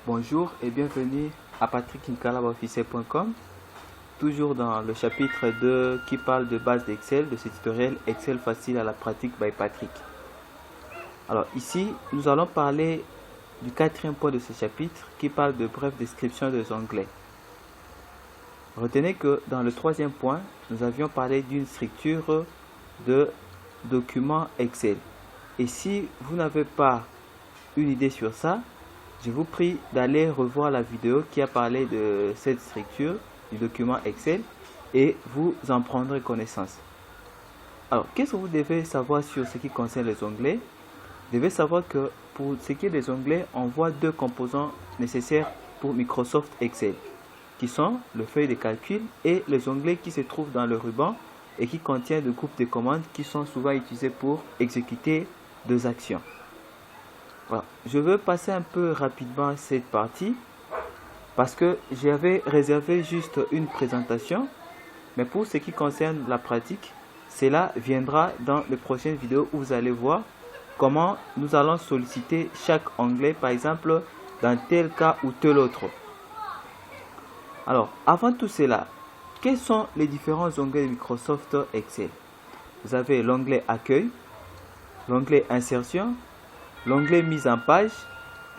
Bonjour et bienvenue à patricknkalabaofficiel.com, toujours dans le chapitre 2 qui parle de base d'Excel, de ce tutoriel Excel facile à la pratique by Patrick. Alors ici, nous allons parler du quatrième point de ce chapitre qui parle de brève description des onglets. Retenez que dans le troisième point, nous avions parlé d'une structure de document Excel. Et si vous n'avez pas une idée sur ça, je vous prie d'aller revoir la vidéo qui a parlé de cette structure du document Excel et vous en prendrez connaissance. Alors, qu'est-ce que vous devez savoir sur ce qui concerne les onglets? Vous devez savoir que pour ce qui est des onglets, on voit deux composants nécessaires pour Microsoft Excel, qui sont le feuille de calcul et les onglets qui se trouvent dans le ruban et qui contiennent des groupes de commandes qui sont souvent utilisés pour exécuter des actions. Voilà. Je veux passer un peu rapidement cette partie parce que j'avais réservé juste une présentation, mais pour ce qui concerne la pratique, cela viendra dans les prochaines vidéos où vous allez voir comment nous allons solliciter chaque onglet, par exemple dans tel cas ou tel autre. Alors, avant tout cela, quels sont les différents onglets de Microsoft Excel? Vous avez l'onglet Accueil, l'onglet Insertion, l'onglet Mise en page,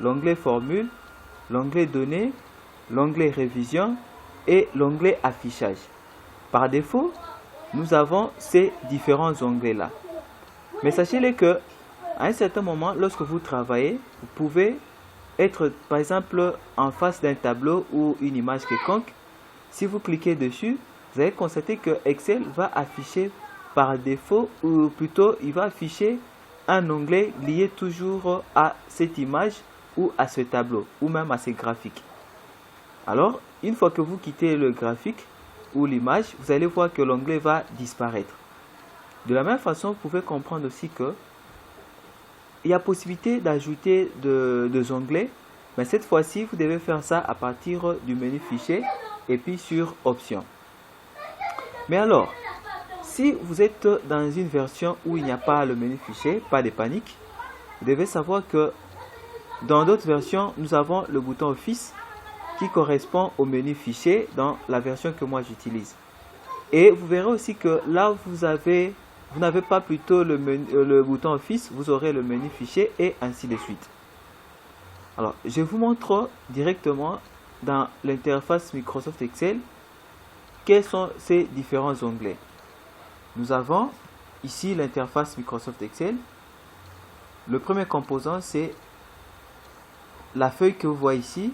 l'onglet Formule, l'onglet Données, l'onglet Révision et l'onglet Affichage. Par défaut, nous avons ces différents onglets-là. Mais sachez-le que à un certain moment, lorsque vous travaillez, vous pouvez être par exemple en face d'un tableau ou une image quelconque. Si vous cliquez dessus, vous allez constater que Excel va afficher par défaut, ou plutôt il va afficher un onglet lié toujours à cette image ou à ce tableau ou même à ces graphiques. Alors, une fois que vous quittez le graphique ou l'image, vous allez voir que l'onglet va disparaître. De la même façon, vous pouvez comprendre aussi que il y a possibilité d'ajouter des onglets, mais cette fois-ci, vous devez faire ça à partir du menu Fichier et puis sur Options. Mais alors, si vous êtes dans une version où il n'y a pas le menu Fichier, pas de panique, vous devez savoir que dans d'autres versions, nous avons le bouton Office qui correspond au menu Fichier dans la version que moi j'utilise. Et vous verrez aussi que là, vous n'avez pas plutôt le bouton Office, vous aurez le menu Fichier et ainsi de suite. Alors, je vous montre directement dans l'interface Microsoft Excel quels sont ces différents onglets. Nous avons ici l'interface Microsoft Excel. Le premier composant, c'est la feuille que vous voyez ici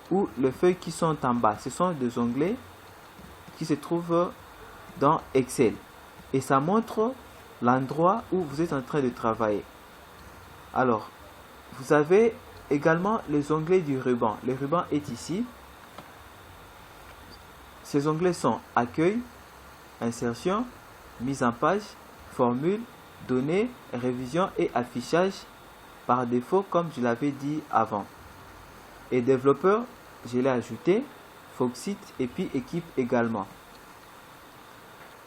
ou les feuilles qui sont en bas. Ce sont des onglets qui se trouvent dans Excel. Et ça montre l'endroit où vous êtes en train de travailler. Alors, vous avez également les onglets du ruban. Le ruban est ici. Ces onglets sont Accueil, Insertion, Mise en page, Formule, Données, Révision et Affichage par défaut comme je l'avais dit avant. Et Développeur, je l'ai ajouté, Foxit et puis Équipe également.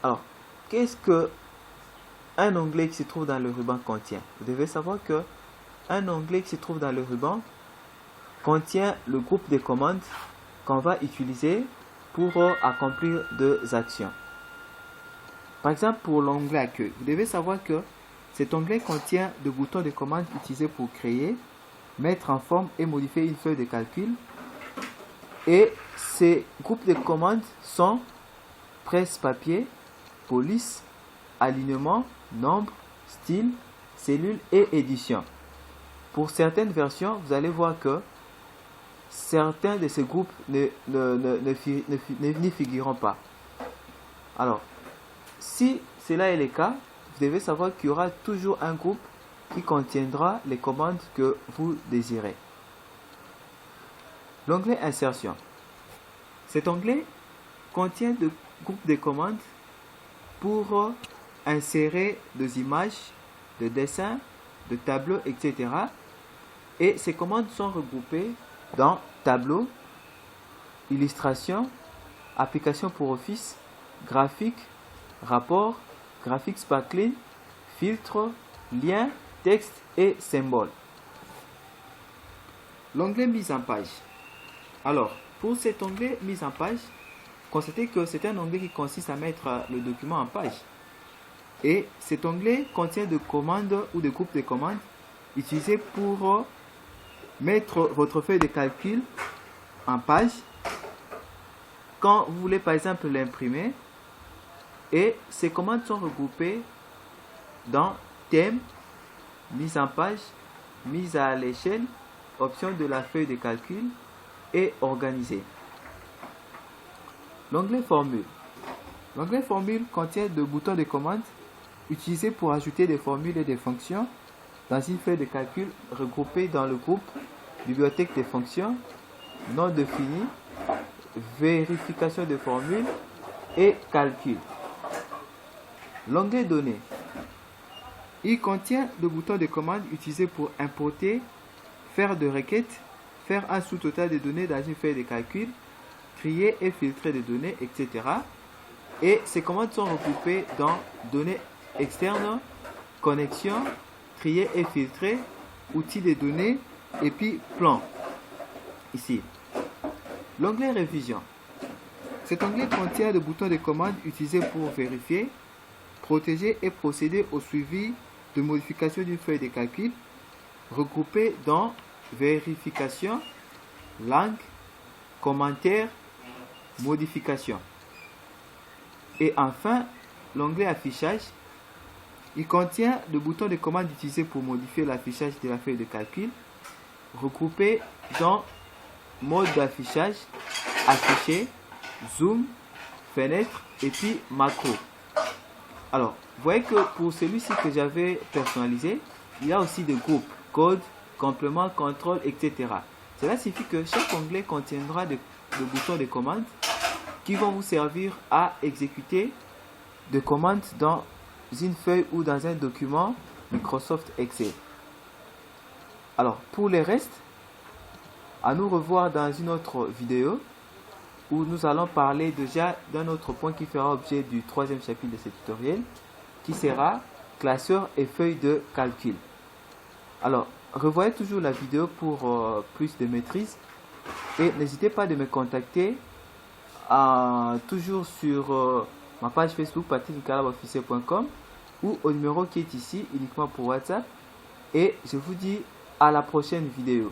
Alors, qu'est-ce que un onglet qui se trouve dans le ruban contient? Vous devez savoir que un onglet qui se trouve dans le ruban contient le groupe de commandes qu'on va utiliser pour accomplir des actions. Par exemple, pour l'onglet Accueil, vous devez savoir que cet onglet contient des boutons de commande utilisés pour créer, mettre en forme et modifier une feuille de calcul. Et ces groupes de commandes sont presse-papier, police, alignement, nombre, style, cellule et édition. Pour certaines versions, vous allez voir que certains de ces groupes n'y figureront pas. Alors, si cela est le cas, vous devez savoir qu'il y aura toujours un groupe qui contiendra les commandes que vous désirez. L'onglet Insertion. Cet onglet contient des groupes de commandes pour insérer des images, des dessins, des tableaux, etc. Et ces commandes sont regroupées dans Tableau, Illustration, Application pour Office, Graphique, Rapport, Graphique Sparkling, Filtre, Lien, Texte et Symbole. L'onglet Mise en page. Alors, pour cet onglet mise en page, constatez que c'est un onglet qui consiste à mettre le document en page. Et cet onglet contient des commandes ou des groupes de commandes utilisées pour mettre votre feuille de calcul en page quand vous voulez par exemple l'imprimer. Et ces commandes sont regroupées dans thème, mise en page, mise à l'échelle, option de la feuille de calcul et organiser. L'onglet formule. L'onglet formule contient deux boutons de commande utilisés pour ajouter des formules et des fonctions dans une feuille de calcul regroupée dans le groupe bibliothèque des fonctions, nom défini, vérification de formules et calcul. L'onglet données. Il contient deux boutons de commande utilisés pour importer, faire des requêtes, faire un sous-total de données dans une feuille de calcul, trier et filtrer des données, etc. Et ces commandes sont regroupées dans données externes, connexion, trier et filtrer, outils de données et puis plan. Ici. L'onglet révision. Cet onglet contient des boutons de commande utilisés pour vérifier, protéger et procéder au suivi de modification d'une feuille de calcul, regroupés dans vérification, langue, commentaire, modification. Et enfin, l'onglet affichage. Il contient le bouton de commande utilisé pour modifier l'affichage de la feuille de calcul, regroupé dans mode d'affichage, afficher, zoom, fenêtre et puis macro. Alors, vous voyez que pour celui-ci que j'avais personnalisé, il y a aussi des groupes, code, complément, contrôle, etc. Cela signifie que chaque onglet contiendra des boutons de commande qui vont vous servir à exécuter des commandes dans une feuille ou dans un document Microsoft Excel. Alors, pour le reste, à nous revoir dans une autre vidéo où nous allons parler déjà d'un autre point qui fera objet du troisième chapitre de ce tutoriel, qui sera classeur et feuille de calcul. Alors, revoyez toujours la vidéo pour plus de maîtrise et n'hésitez pas de me contacter toujours sur ma page Facebook patricknicalabofficiel.com ou au numéro qui est ici uniquement pour WhatsApp, et je vous dis à la prochaine vidéo.